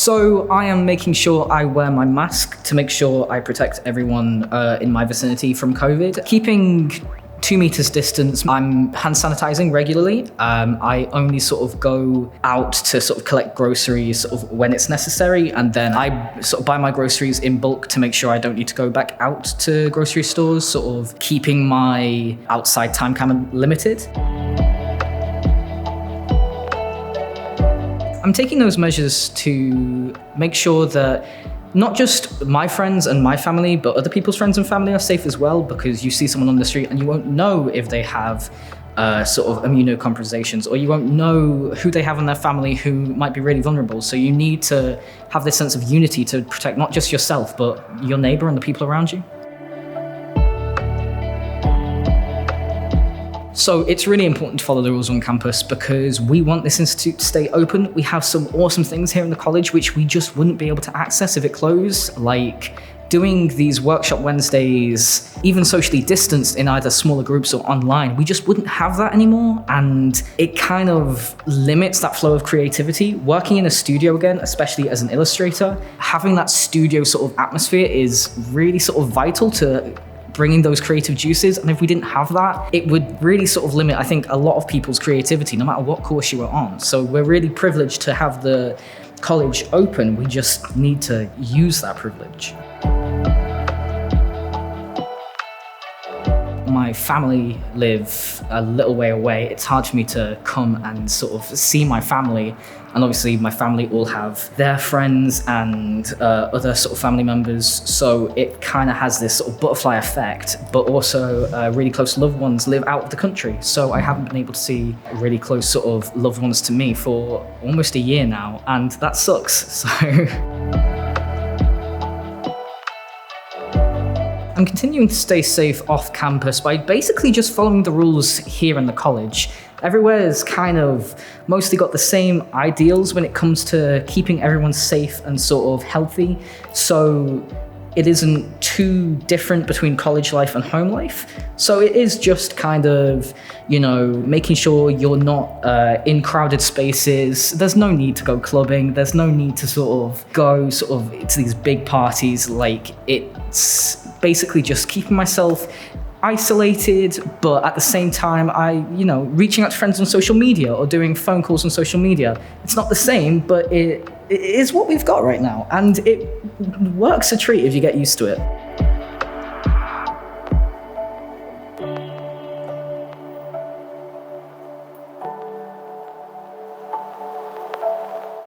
So I am making sure I wear my mask to make sure I protect everyone in my vicinity from COVID. Keeping 2 meters distance. I'm hand sanitizing regularly. I only sort of go out to sort of collect groceries sort of when it's necessary, and then I sort of buy my groceries in bulk to make sure I don't need to go back out to grocery stores, sort of keeping my outside time kind of limited. I'm taking those measures to make sure that not just my friends and my family, but other people's friends and family are safe as well, because you see someone on the street and you won't know if they have sort of immunocompensations, or you won't know who they have in their family who might be really vulnerable. So you need to have this sense of unity to protect not just yourself, but your neighbor and the people around you. So it's really important to follow the rules on campus because we want this institute to stay open. We have some awesome things here in the college which we just wouldn't be able to access if it closed, like doing these workshop Wednesdays, even socially distanced in either smaller groups or online. We just wouldn't have that anymore, and it kind of limits that flow of creativity. Working in a studio again, especially as an illustrator, having that studio sort of atmosphere is really sort of vital to bringing those creative juices, and if we didn't have that, it would really sort of limit, I think, a lot of people's creativity, no matter what course you were on. So we're really privileged to have the college open. We just need to use that privilege. My family live a little way away. It's hard for me to come and sort of see my family. And obviously my family all have their friends and other sort of family members. So it kind of has this sort of butterfly effect, but also really close loved ones live out of the country. So I haven't been able to see really close sort of loved ones to me for almost a year now. And that sucks, so. I'm continuing to stay safe off campus by basically just following the rules here in the college. Everywhere's kind of mostly got the same ideals when it comes to keeping everyone safe and sort of healthy. So it isn't too different between college life and home life. So it is just kind of, you know, making sure you're not in crowded spaces. There's no need to go clubbing. There's no need to sort of go sort of to these big parties. Like, it's basically just keeping myself isolated, but at the same time, reaching out to friends on social media or doing phone calls on social media. It's not the same, but it is what we've got right now, and it works a treat if you get used to it.